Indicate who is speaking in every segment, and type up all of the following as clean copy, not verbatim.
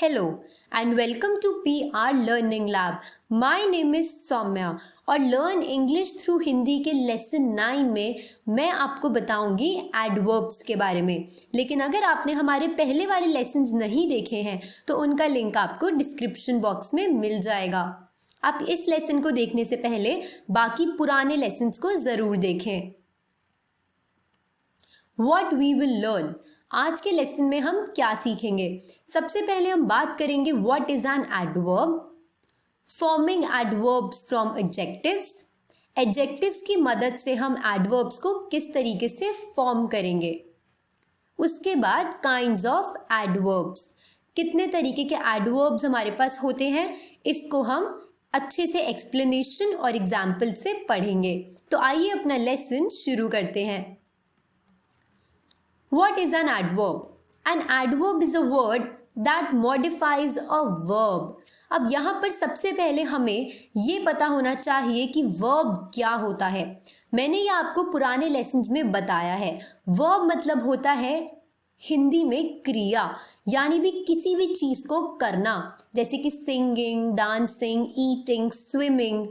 Speaker 1: Hello and welcome to PR learning lab. My name is Saumya और learn English through Hindi के lesson 9 में मैं आपको बताऊंगी एडवर्ब्स के बारे में। लेकिन अगर आपने हमारे पहले वाले लेसन्स नहीं देखे हैं तो उनका लिंक आपको डिस्क्रिप्शन बॉक्स में मिल जाएगा। आप इस लेसन को देखने से पहले बाकी पुराने लेसन्स को ज़रूर देखें। What we will learn, आज के लेसन में हम क्या सीखेंगे। सबसे पहले हम बात करेंगे what is an adverb, forming adverbs from adjectives, adjectives की मदद से हम एडवर्ब्स को किस तरीके से फॉर्म करेंगे। उसके बाद काइंड्स ऑफ एडवर्ब्स, कितने तरीके के एडवर्ब्स हमारे पास होते हैं, इसको हम अच्छे से एक्सप्लेनेशन और एग्जाम्पल से पढ़ेंगे। तो आइए अपना लेसन शुरू करते हैं। What is an adverb? An adverb is a word that modifies a verb. अब यहाँ पर सबसे पहले हमें ये पता होना चाहिए कि verb क्या होता है। मैंने ये आपको पुराने लेसन्स में बताया है। verb मतलब होता है हिंदी में क्रिया, यानी भी किसी भी चीज़ को करना, जैसे कि singing, dancing, eating, swimming,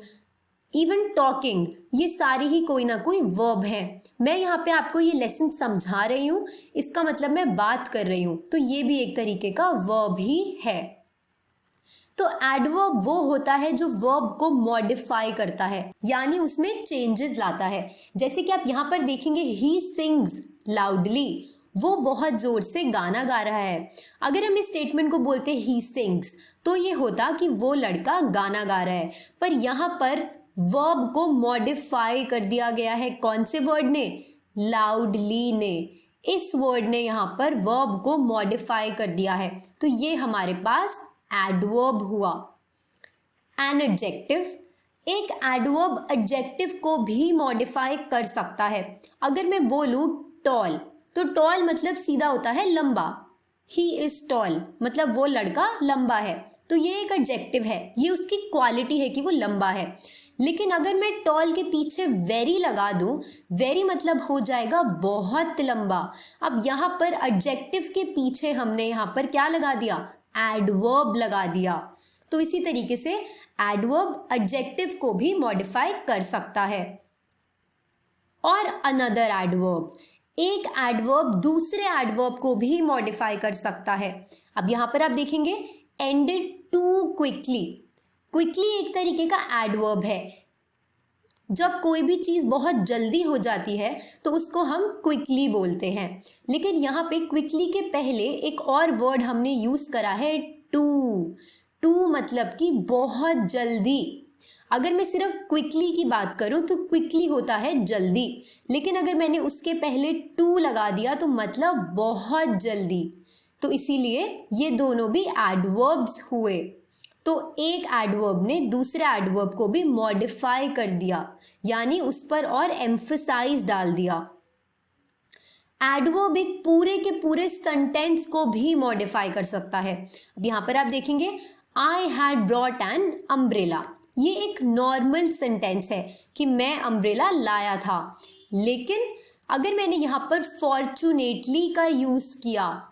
Speaker 1: even talking, ये सारी ही कोई ना कोई वर्ब है। मैं यहाँ पे आपको ये लेसन समझा रही हूँ, इसका मतलब मैं बात कर रही हूँ, तो ये भी एक तरीके का वर्ब ही है। तो एडवर्ब वो होता है जो वर्ब को मॉडिफाई करता है, यानी उसमें चेंजेस लाता है। जैसे कि आप यहाँ पर देखेंगे ही सिंग्स लाउडली, वो बहुत जोर से गाना गा रहा है। अगर हम इस स्टेटमेंट को बोलते ही सिंग्स तो ये होता कि वो लड़का गाना गा रहा है, पर यहाँ पर वर्ब को मॉडिफाई कर दिया गया है। कौन से वर्ड ने? लाउडली ने। इस वर्ड ने यहाँ पर वर्ब को मॉडिफाई कर दिया है, तो ये हमारे पास एडवर्ब हुआ। एन एडजेक्टिव, एक एडवर्ब एडजेक्टिव को भी मॉडिफाई कर सकता है। अगर मैं बोलूँ टॉल, तो टॉल मतलब सीधा होता है लंबा। ही इज टॉल मतलब वो लड़का लंबा है, तो ये एक एडजेक्टिव है, ये उसकी क्वालिटी है कि वो लंबा है। लेकिन अगर मैं टॉल के पीछे वेरी लगा दूं, वेरी मतलब हो जाएगा बहुत लंबा। अब यहाँ पर एडजेक्टिव के पीछे हमने यहाँ पर क्या लगा दिया? एडवर्ब लगा दिया। तो इसी तरीके से एडवर्ब एडजेक्टिव को भी मॉडिफाई कर सकता है। और अनदर एडवर्ब, एक एडवर्ब दूसरे एडवर्ब को भी मॉडिफाई कर सकता है। अब यहाँ पर आप देखेंगे एंडेड टू क्विकली, क्विकली एक तरीके का एडवर्ब है। जब कोई भी चीज़ बहुत जल्दी हो जाती है तो उसको हम क्विकली बोलते हैं। लेकिन यहाँ पे क्विकली के पहले एक और वर्ड हमने यूज़ करा है टू। टू मतलब कि बहुत जल्दी। अगर मैं सिर्फ क्विकली की बात करूँ तो क्विकली होता है जल्दी, लेकिन अगर मैंने उसके पहले टू लगा दिया तो मतलब बहुत जल्दी। तो इसीलिए ये दोनों भी एडवर्ब्स हुए। तो एक एडवर्ब ने दूसरे एडवर्ब को भी मॉडिफाई कर दिया, यानी उस पर और एम्फसाइज डाल दिया। एडवर्ब एक पूरे के पूरे सेंटेंस को भी मॉडिफाई कर सकता है। अब यहाँ पर आप देखेंगे I had brought an umbrella, ये एक नॉर्मल सेंटेंस है कि मैं अम्ब्रेला लाया था। लेकिन अगर मैंने यहाँ पर फॉर्चुनेटली का यूज़ किया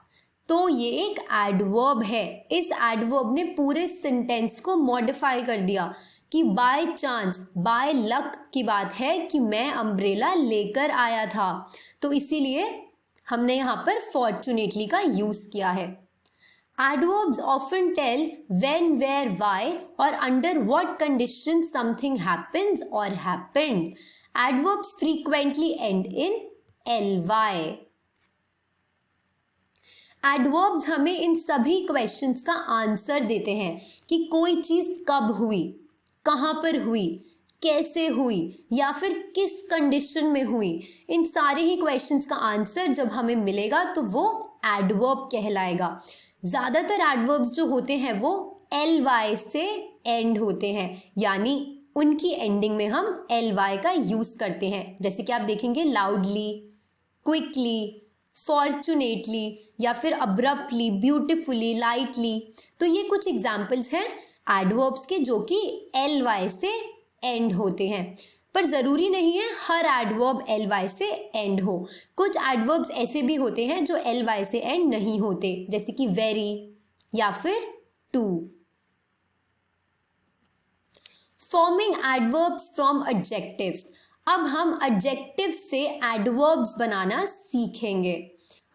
Speaker 1: तो ये एक एडवर्ब है। इस एडवर्ब ने पूरे सेंटेंस को मॉडिफाई कर दिया कि बाय चांस, बाय लक की बात है कि मैं अम्ब्रेला लेकर आया था, तो इसीलिए हमने यहाँ पर फॉर्चुनेटली का यूज़ किया है। Adverbs often tell when, where, why और under what condition something happens और happened. Adverbs frequently end in ly। Adverbs हमें इन सभी क्वेश्चंस का आंसर देते हैं कि कोई चीज़ कब हुई, कहाँ पर हुई, कैसे हुई या फिर किस कंडीशन में हुई। इन सारे ही क्वेश्चंस का आंसर जब हमें मिलेगा तो वो एडवर्ब कहलाएगा। ज़्यादातर एडवर्ब्स जो होते हैं वो ly से एंड होते हैं, यानी उनकी एंडिंग में हम ly का यूज़ करते हैं। जैसे कि आप देखेंगे लाउडली, क्विकली, फॉर्चुनेटली या फिर अब्रप्टली, ब्यूटिफुली, लाइटली। तो ये कुछ एग्जाम्पल्स हैं एडवर्ब्स के जो कि ly से एंड होते हैं, पर ज़रूरी नहीं है हर एडवर्ब ly से एंड हो। कुछ एडवर्ब्स ऐसे भी होते हैं जो ly से एंड नहीं होते, जैसे कि वेरी या फिर too. Forming adverbs from adjectives. अब हम एडजेक्टिव्स से एडवर्ब्स बनाना सीखेंगे।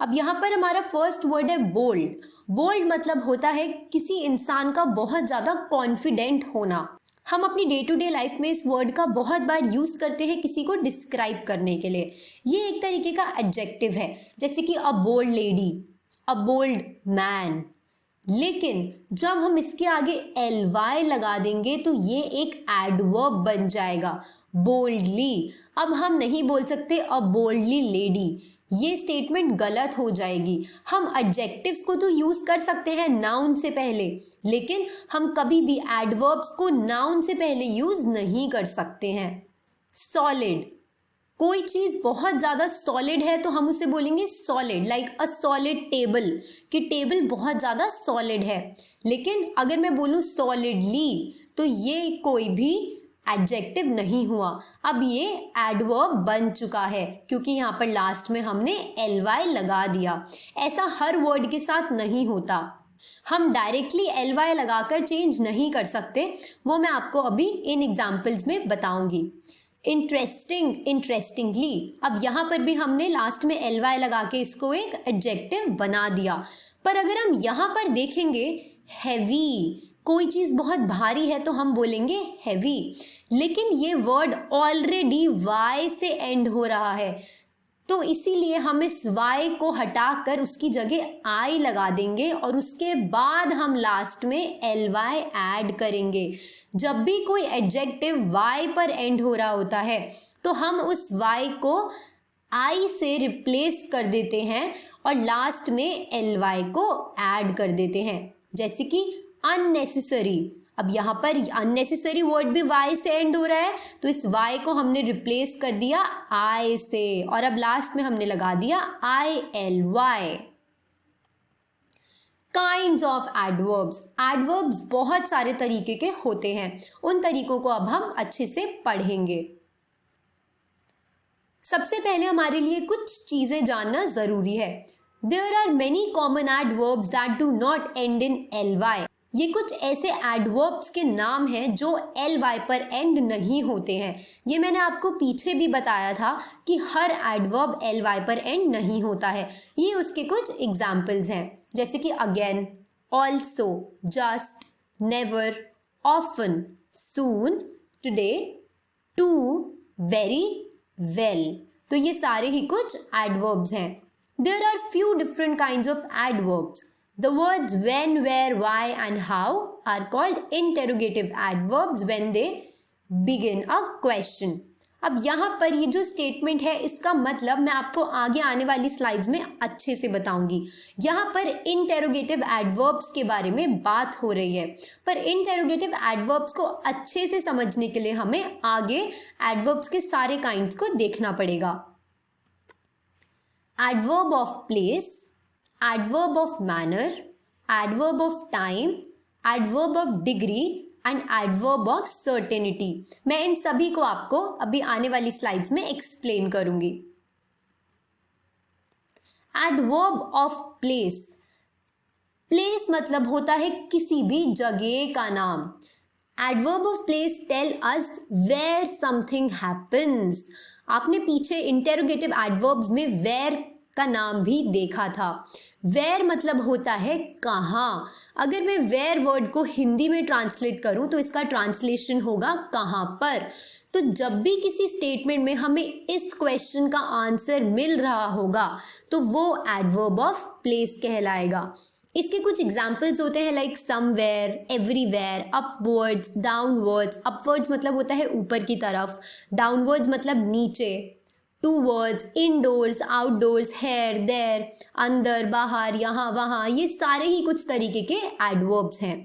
Speaker 1: अब यहाँ पर हमारा फर्स्ट वर्ड है बोल्ड। बोल्ड मतलब होता है किसी इंसान का बहुत ज़्यादा कॉन्फिडेंट होना। हम अपनी डे टू डे लाइफ में इस वर्ड का बहुत बार यूज़ करते हैं किसी को डिस्क्राइब करने के लिए। ये एक तरीके का एडजेक्टिव है, जैसे कि a bold lady, a bold man. लेकिन जब हम इसके आगे ly लगा देंगे तो ये एक एडवर्ब बन जाएगा, बोल्डली। अब हम नहीं बोल सकते अ बोल्डली लेडी, ये स्टेटमेंट गलत हो जाएगी। हम एडजेक्टिव्स को तो यूज़ कर सकते हैं नाउन से पहले, लेकिन हम कभी भी एडवर्ब्स को नाउन से पहले यूज़ नहीं कर सकते हैं। सॉलिड, कोई चीज़ बहुत ज़्यादा सॉलिड है तो हम उसे बोलेंगे solid, like a solid table, कि टेबल बहुत ज़्यादा सॉलिड है। लेकिन अगर मैं बोलूँ सॉलिडली तो ये कोई भी एडजेक्टिव नहीं हुआ, अब ये एडवर्ब बन चुका है क्योंकि यहाँ पर लास्ट में हमने ly लगा दिया। ऐसा हर वर्ड के साथ नहीं होता, हम डायरेक्टली ly लगाकर चेंज नहीं कर सकते, वो मैं आपको अभी इन एग्जाम्पल्स में बताऊंगी। इंटरेस्टिंग, इंटरेस्टिंगली, अब यहाँ पर भी हमने लास्ट में ly लगा के इसको एक एडजेक्टिव बना दिया। पर अगर हम यहाँ पर देखेंगे हैवी, कोई चीज़ बहुत भारी है तो हम बोलेंगे हैवी, लेकिन ये वर्ड ऑलरेडी y से एंड हो रहा है, तो इसीलिए हम इस y को हटाकर उसकी जगह I लगा देंगे और उसके बाद हम लास्ट में ly ऐड करेंगे। जब भी कोई एडजेक्टिव y पर एंड हो रहा होता है तो हम उस y को I से रिप्लेस कर देते हैं और लास्ट में ly को ऐड कर देते हैं। जैसे कि अननेसेसरी, अब यहाँ पर अननेसेसरी वर्ड भी y से एंड हो रहा है तो इस y को हमने रिप्लेस कर दिया I से और अब लास्ट में हमने लगा दिया ILY। Kinds of adverbs. Adverbs बहुत सारे तरीके के होते हैं, उन तरीकों को अब हम अच्छे से पढ़ेंगे। सबसे पहले हमारे लिए कुछ चीज़ें जानना ज़रूरी है। There are many common adverbs that do not end in ly। ये कुछ ऐसे एडवर्ब्स के नाम हैं जो ly पर एंड नहीं होते हैं। ये मैंने आपको पीछे भी बताया था कि हर एडवर्ब ly पर एंड नहीं होता है। ये उसके कुछ एग्जाम्पल्स हैं, जैसे कि again, also, just, never, often, soon, today, too, very, well. तो ये सारे ही कुछ एडवर्ब्स हैं। There are few different kinds of adverbs. The words when, where, why and how are called interrogative adverbs when they begin a question. अब यहाँ पर ये जो स्टेटमेंट है इसका मतलब मैं आपको आगे आने वाली स्लाइड्स में अच्छे से बताऊंगी। यहाँ पर इंटेरोगेटिव एडवर्ब्स के बारे में बात हो रही है, पर इंटेरोगेटिव एडवर्ब्स को अच्छे से समझने के लिए हमें आगे एडवर्ब्स के सारे काइंड्स को देखना पड़ेगा। Adverb of place, adverb of manner, adverb of time, adverb of degree and adverb of certainty। मैं इन सभी को आपको अभी आने वाली स्लाइड्स में एक्सप्लेन करूंगी। Adverb of place, place मतलब होता है किसी भी जगह का नाम। Adverb of place tell us where something happens। आपने पीछे इंटेरोगेटिव एडवर्ब्स में वेयर का नाम भी देखा था। वेयर मतलब होता है कहाँ। अगर मैं वेयर वर्ड को हिंदी में ट्रांसलेट करूँ तो इसका ट्रांसलेशन होगा कहाँ पर। तो जब भी किसी स्टेटमेंट में हमें इस क्वेश्चन का आंसर मिल रहा होगा तो वो एडवर्ब ऑफ प्लेस कहलाएगा। इसके कुछ एग्जाम्पल्स होते हैं like somewhere, everywhere, upwards, downwards. Upwards मतलब होता है ऊपर की तरफ, डाउनवर्ड्स मतलब नीचे, towards, indoors, outdoors, here, there, अंदर, बाहर, यहाँ, वहाँ। ये सारे ही कुछ तरीके के एडवर्ब्स हैं।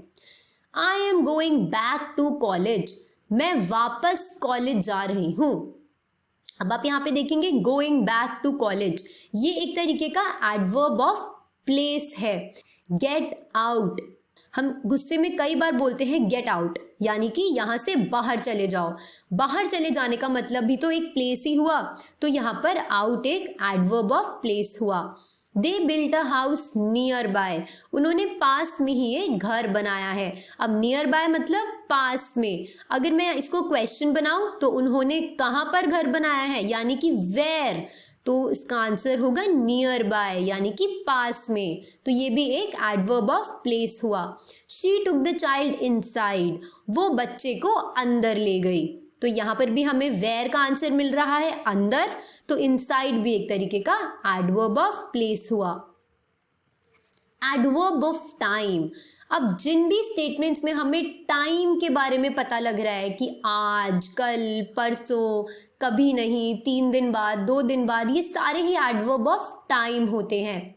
Speaker 1: I am going back to college, मैं वापस कॉलेज जा रही हूँ। अब आप यहाँ पे देखेंगे गोइंग बैक टू कॉलेज, ये एक तरीके का एडवर्ब ऑफ प्लेस है। गेट आउट, हम गुस्से में कई बार बोलते हैं गेट आउट, यानी कि यहाँ से बाहर चले जाओ। बाहर चले जाने का मतलब भी तो एक प्लेस ही हुआ, तो यहाँ पर आउट एक एडवर्ब ऑफ प्लेस हुआ। They built a house near by, उन्होंने पास में ही एक घर बनाया है। अब नियर बाय मतलब पास में। अगर मैं इसको क्वेश्चन बनाऊं तो उन्होंने कहाँ पर घर बनाया है, यानी कि वेयर, तो इसका आंसर होगा नियर बाय यानी कि पास में। तो ये भी एक एडवर्ब ऑफ प्लेस हुआ। She took the child inside, वो बच्चे को अंदर ले गई। तो यहाँ पर भी हमें वेयर का आंसर मिल रहा है अंदर, तो इनसाइड भी एक तरीके का एडवर्ब ऑफ प्लेस हुआ। एडवर्ब ऑफ टाइम, अब जिन भी स्टेटमेंट्स में हमें टाइम के बारे में पता लग रहा है कि आज, कल, परसों, कभी नहीं, 3 दिन बाद, 2 दिन बाद, ये सारे ही एडवर्ब ऑफ टाइम होते हैं।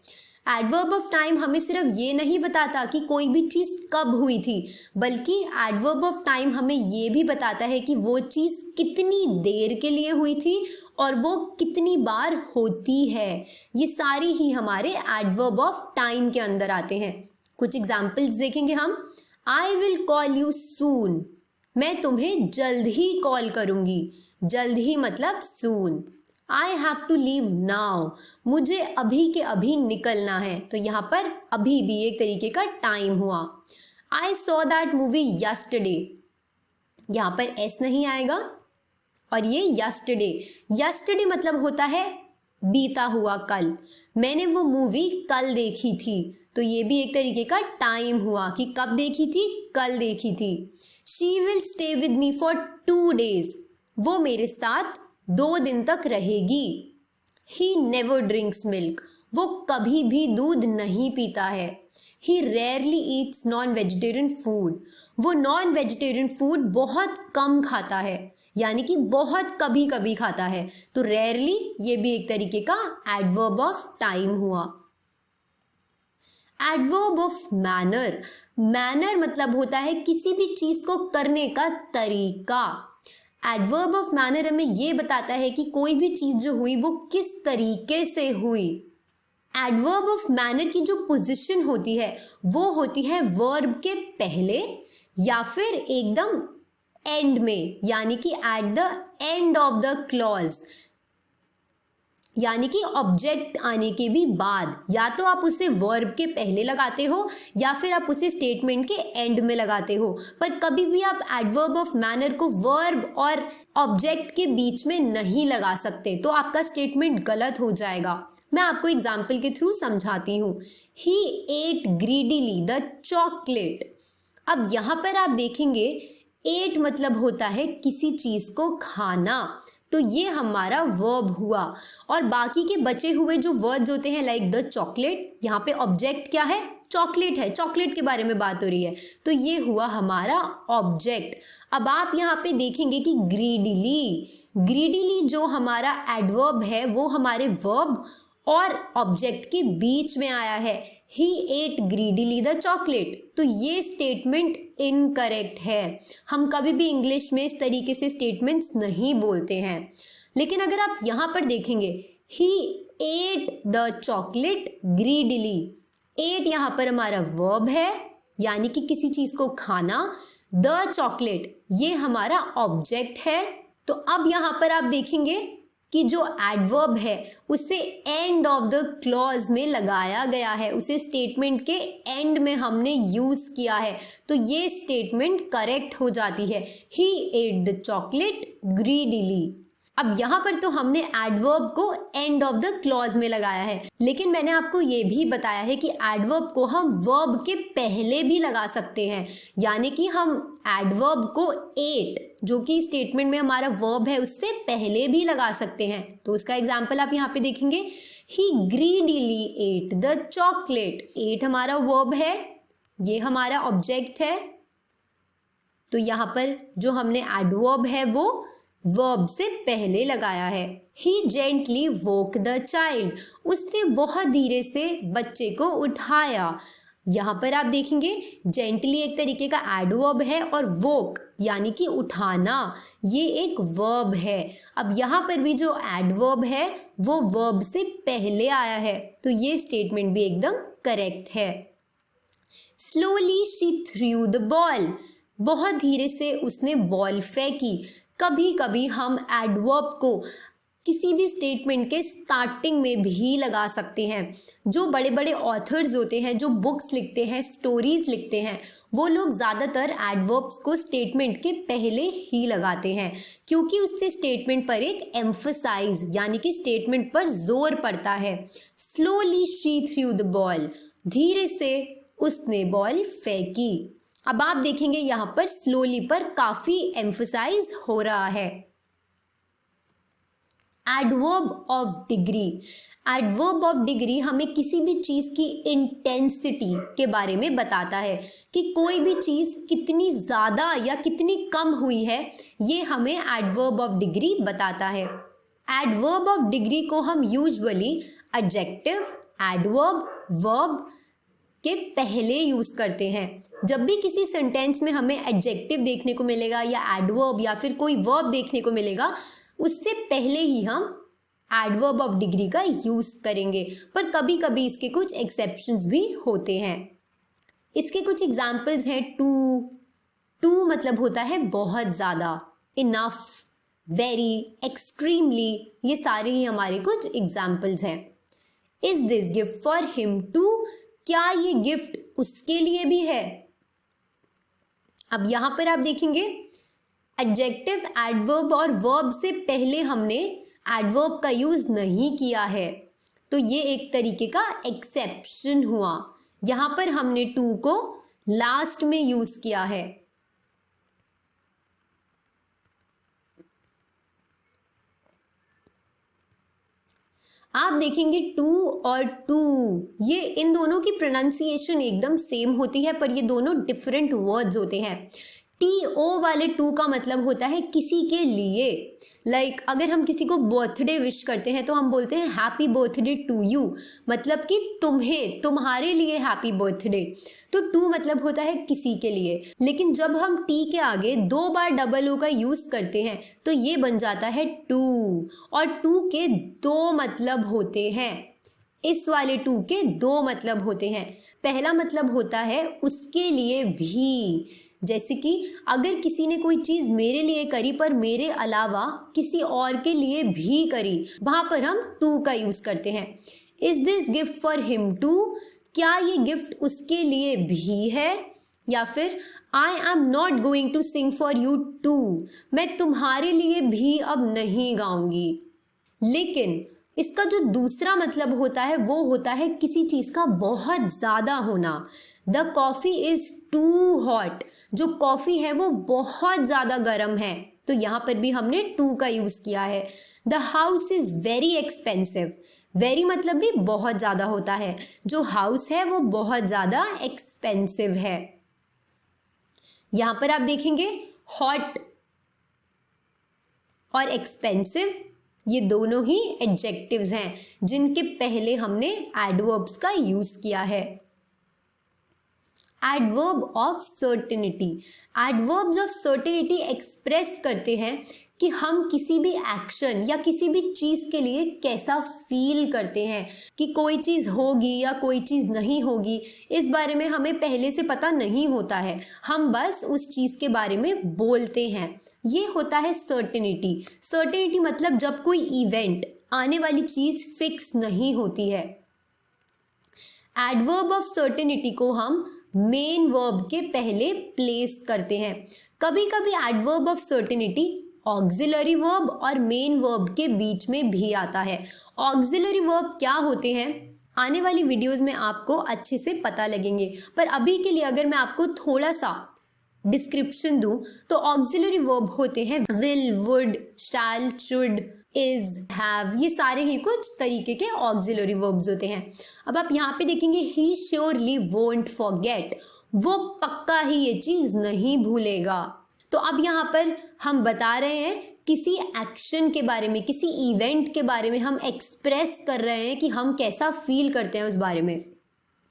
Speaker 1: एडवर्ब ऑफ टाइम हमें सिर्फ ये नहीं बताता कि कोई भी चीज़ कब हुई थी, बल्कि एडवर्ब ऑफ टाइम हमें ये भी बताता है कि वो चीज़ कितनी देर के लिए हुई थी और वो कितनी बार होती है। ये सारी ही हमारे एडवर्ब ऑफ टाइम के अंदर आते हैं। कुछ एग्जाम्पल्स देखेंगे हम। I will call you soon, मैं तुम्हें जल्द ही कॉल करूँगी। जल्द ही मतलब soon. I have to leave now, मुझे अभी के अभी निकलना है। तो यहाँ पर अभी भी एक तरीके का टाइम हुआ। I saw that movie yesterday, यहाँ पर एस नहीं आएगा और ये यस्टरडे। यस्टरडे मतलब होता है बीता हुआ कल। मैंने वो मूवी कल देखी थी, तो ये भी एक तरीके का टाइम हुआ कि कब देखी थी, कल देखी थी। She will stay with me for 2 days, वो मेरे साथ 2 दिन तक रहेगी। ही नेवर ड्रिंक्स मिल्क, वो कभी भी दूध नहीं पीता है। He rarely eats non vegetarian food, वो नॉन वेजिटेरियन फूड बहुत कम खाता है, यानी कि बहुत कभी कभी खाता है। तो रेयरली ये भी एक तरीके का एडवर्ब ऑफ टाइम हुआ। एडवर्ब ऑफ मैनर, मैनर मतलब होता है किसी भी चीज़ को करने का तरीका। एडवर्ब ऑफ मैनर हमें ये बताता है कि कोई भी चीज़ जो हुई वो किस तरीके से हुई। एडवर्ब ऑफ मैनर की जो पोजीशन होती है वो होती है वर्ब के पहले या फिर एकदम एंड में, यानी कि at the end of the clause, यानी कि ऑब्जेक्ट आने के भी बाद। या तो आप उसे वर्ब के पहले लगाते हो या फिर आप उसे स्टेटमेंट के एंड में लगाते हो, पर कभी भी आप एडवर्ब ऑफ मैनर को वर्ब और ऑब्जेक्ट के बीच में नहीं लगा सकते, तो आपका स्टेटमेंट गलत हो जाएगा। मैं आपको एग्जाम्पल के थ्रू समझाती हूँ। ही एट ग्रीडीली द चॉकलेट। अब यहाँ पर आप देखेंगे एट मतलब होता है किसी चीज़ को खाना, तो ये हमारा वर्ब हुआ। और बाकी के बचे हुए जो वर्ड्स होते हैं लाइक द चॉकलेट, यहाँ पे ऑब्जेक्ट क्या है, चॉकलेट है, चॉकलेट के बारे में बात हो रही है, तो ये हुआ हमारा ऑब्जेक्ट। अब आप यहाँ पे देखेंगे कि ग्रीडीली, ग्रीडीली जो हमारा एडवर्ब है वो हमारे वर्ब और ऑब्जेक्ट के बीच में आया है। ही एट ग्रीडीली द चॉकलेट, तो ये स्टेटमेंट इनकरेक्ट है। हम कभी भी इंग्लिश में इस तरीके से स्टेटमेंट्स नहीं बोलते हैं। लेकिन अगर आप यहाँ पर देखेंगे he ate the chocolate greedily, ate यहाँ पर हमारा वर्ब है यानी कि किसी चीज़ को खाना, द चॉकलेट ये हमारा ऑब्जेक्ट है। तो अब यहाँ पर आप देखेंगे कि जो एडवर्ब है उसे एंड ऑफ द क्लॉज में लगाया गया है, उसे स्टेटमेंट के एंड में हमने यूज़ किया है, तो ये स्टेटमेंट करेक्ट हो जाती है। ही एट द चॉकलेट ग्रीडीली। अब यहाँ पर तो हमने एडवर्ब को एंड ऑफ द क्लॉज में लगाया है, लेकिन मैंने आपको ये भी बताया है कि एडवर्ब को हम वर्ब के पहले भी लगा सकते हैं, यानी कि हम एडवर्ब को एट जो कि स्टेटमेंट में हमारा वर्ब है उससे पहले भी लगा सकते हैं। तो उसका एग्जाम्पल आप यहाँ पे देखेंगे, he greedily ate the chocolate. Ate हमारा वर्ब है, ये हमारा ऑब्जेक्ट है, तो यहाँ पर जो हमने एडवर्ब है वो वर्ब से पहले लगाया है। ही जेंटली वोक द चाइल्ड, उसने बहुत धीरे से बच्चे को उठाया। यहाँ पर आप देखेंगे जेंटली एक तरीके का एडवर्ब है और वोक यानी कि उठाना ये एक वर्ब है। अब यहाँ पर भी जो एडवर्ब है वो वर्ब से पहले आया है, तो ये स्टेटमेंट भी एकदम करेक्ट है। Slowly she threw the ball, बहुत धीरे से उसने बॉल फेंकी। कभी कभी हम एडवर्ब को किसी भी स्टेटमेंट के स्टार्टिंग में भी लगा सकते हैं। जो बड़े बड़े ऑथर्स होते हैं, जो बुक्स लिखते हैं, स्टोरीज लिखते हैं, वो लोग ज़्यादातर एडवर्ब्स को स्टेटमेंट के पहले ही लगाते हैं, क्योंकि उससे स्टेटमेंट पर एक एम्फसाइज यानी कि स्टेटमेंट पर जोर पड़ता है। Slowly she threw the ball, धीरे से उसने बॉल फेंकी। अब आप देखेंगे यहाँ पर स्लोली पर काफी एम्फसाइज हो रहा है। Adverb of degree, adverb of degree हमें किसी भी चीज़ की इंटेंसिटी के बारे में बताता है कि कोई भी चीज़ कितनी ज़्यादा या कितनी कम हुई है, ये हमें एडवर्ब ऑफ डिग्री बताता है। एडवर्ब ऑफ डिग्री को हम यूजुअली एडजेक्टिव, एडवर्ब, वर्ब के पहले यूज़ करते हैं। जब भी किसी सेंटेंस में हमें एडजेक्टिव देखने को मिलेगा या एडवर्ब या फिर कोई वर्ब देखने को मिलेगा, उससे पहले ही हम एडवर्ब ऑफ डिग्री का यूज़ करेंगे। पर कभी कभी इसके कुछ एक्सेप्शंस भी होते हैं। इसके कुछ एग्जाम्पल्स हैं। टू मतलब होता है बहुत ज़्यादा, इनफ, वेरी, एक्सट्रीमली, ये सारे ही हमारे कुछ एग्जाम्पल्स हैं। Is this gift for him too, क्या ये गिफ्ट उसके लिए भी है? अब यहां पर आप देखेंगे एडजेक्टिव, एडवर्ब और वर्ब से पहले हमने एडवर्ब का यूज नहीं किया है, तो ये एक तरीके का एक्सेप्शन हुआ। यहां पर हमने टू को लास्ट में यूज किया है। आप देखेंगे टू और टू, ये इन दोनों की प्रोनाउंसिएशन एकदम सेम होती है, पर ये दोनों डिफरेंट वर्ड्स होते हैं। TO वाले टू का मतलब होता है किसी के लिए। लाइक अगर हम किसी को बर्थडे विश करते हैं तो हम बोलते हैं हैप्पी बर्थडे टू यू, मतलब कि तुम्हें, तुम्हारे लिए हैप्पी बर्थडे। तो टू मतलब होता है किसी के लिए। लेकिन जब हम टी के आगे 2 बार डबल ओ का यूज करते हैं तो ये बन जाता है टू, और टू के 2 मतलब होते हैं। इस वाले टू के 2 मतलब होते हैं। पहला मतलब होता है उसके लिए भी, जैसे कि अगर किसी ने कोई चीज़ मेरे लिए करी पर मेरे अलावा किसी और के लिए भी करी, वहाँ पर हम टू का यूज़ करते हैं। Is this gift for him too, क्या ये गिफ्ट उसके लिए भी है? या फिर I am not going to sing for you too, मैं तुम्हारे लिए भी अब नहीं गाऊंगी। लेकिन इसका जो दूसरा मतलब होता है वो होता है किसी चीज़ का बहुत ज़्यादा होना। The coffee is too hot, जो कॉफ़ी है वो बहुत ज़्यादा गर्म है, तो यहाँ पर भी हमने टू का यूज़ किया है। The house is very expensive, very मतलब भी बहुत ज़्यादा होता है, जो हाउस है वो बहुत ज़्यादा एक्सपेंसिव है। यहाँ पर आप देखेंगे हॉट और एक्सपेंसिव, ये दोनों ही एडजेक्टिव्स हैं जिनके पहले हमने एडवर्ब्स का यूज़ किया है। Adverb of certainty, adverbs of certainty express करते हैं कि हम किसी भी एक्शन या किसी भी चीज़ के लिए कैसा फील करते हैं, कि कोई चीज़ होगी या कोई चीज़ नहीं होगी, इस बारे में हमें पहले से पता नहीं होता है, हम बस उस चीज़ के बारे में बोलते हैं। ये होता है सर्टेनिटी। सर्टेनिटी मतलब जब कोई इवेंट, आने वाली चीज़ फिक्स नहीं होती है। एडवर्ब ऑफ सर्टेनिटी को हम मेन वर्ब के पहले प्लेस करते हैं। कभी कभी adverb of certainty auxiliary verb और मेन वर्ब के बीच में भी आता है। ऑक्सिलरी वर्ब क्या होते हैं आने वाली वीडियोस में आपको अच्छे से पता लगेंगे, पर अभी के लिए अगर मैं आपको थोड़ा सा डिस्क्रिप्शन दूं तो ऑक्सिलरी वर्ब होते हैं will, would, shall, should, is, have, ये सारे ही कुछ तरीके के ऑक्सिलरी वर्ब्स होते हैं। अब आप यहाँ पे देखेंगे ही श्योरली वोंट फॉरगेट, वो पक्का ही ये चीज़ नहीं भूलेगा। तो अब यहाँ पर हम बता रहे हैं किसी एक्शन के बारे में, किसी इवेंट के बारे में हम एक्सप्रेस कर रहे हैं कि हम कैसा फील करते हैं उस बारे में,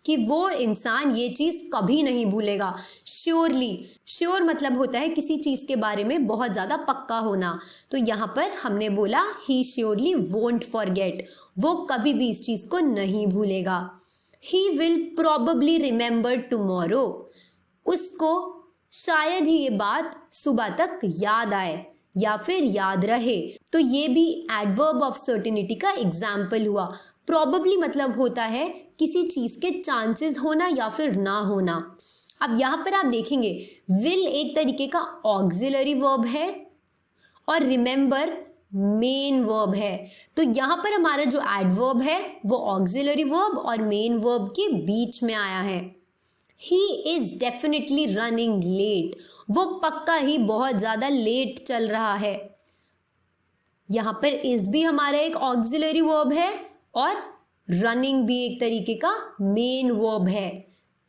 Speaker 1: कि वो इंसान ये चीज़ कभी नहीं भूलेगा। श्योरली, श्योर मतलब होता है किसी चीज़ के बारे में बहुत ज़्यादा पक्का होना, तो यहाँ पर हमने बोला ही श्योरली वोंट फॉरगेट, वो कभी भी इस चीज़ को नहीं भूलेगा। He will probably remember tomorrow, उसको शायद ही ये बात सुबह तक याद आए, या फिर याद रहे। तो ये भी एडवर्ब ऑफ सर्टेनिटी का एग्जाम्पल हुआ। प्रॉबेबली मतलब होता है किसी चीज़ के चांसेस होना या फिर ना होना। अब यहाँ पर आप देखेंगे विल एक तरीके का ऑक्सिलरी वर्ब है और रिमेंबर मेन वर्ब है। तो यहाँ पर हमारा जो एडवर्ब है वो ऑक्सिलरी वर्ब और मेन वर्ब के बीच में आया है। He is definitely running late, वो पक्का ही बहुत ज़्यादा लेट चल रहा है। यहाँ पर इज भी हमारा एक ऑक्सिलरी वर्ब है और रनिंग भी एक तरीके का मेन वर्ब है।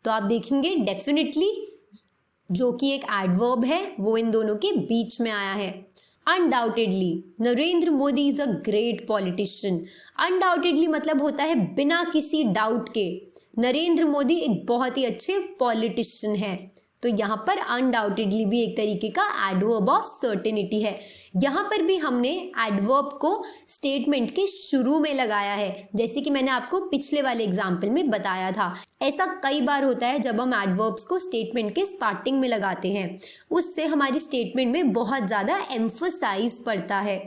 Speaker 1: तो आप देखेंगे डेफिनेटली जो कि एक एडवर्ब है वो इन दोनों के बीच में आया है। Undoubtedly Narendra Modi is a great politician. Undoubtedly मतलब होता है बिना किसी डाउट के नरेंद्र मोदी एक बहुत ही अच्छे पॉलिटिशियन है। तो यहाँ पर अनडाउटेडली भी एक तरीके का एडवर्ब ऑफ सर्टेनिटी है। यहाँ पर भी हमने एडवर्ब को स्टेटमेंट के शुरू में लगाया है, जैसे कि मैंने आपको पिछले वाले एग्जाम्पल में बताया था। ऐसा कई बार होता है जब हम एडवर्ब्स को स्टेटमेंट के स्टार्टिंग में लगाते हैं, उससे हमारी स्टेटमेंट में बहुत ज़्यादा एम्फसाइज पड़ता है,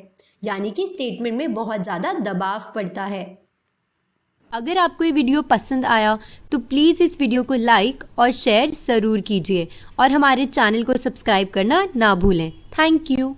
Speaker 1: यानी कि स्टेटमेंट में बहुत ज़्यादा दबाव पड़ता है।
Speaker 2: अगर आपको ये वीडियो पसंद आया तो प्लीज़ इस वीडियो को लाइक और शेयर ज़रूर कीजिए और हमारे चैनल को सब्सक्राइब करना ना भूलें। Thank you.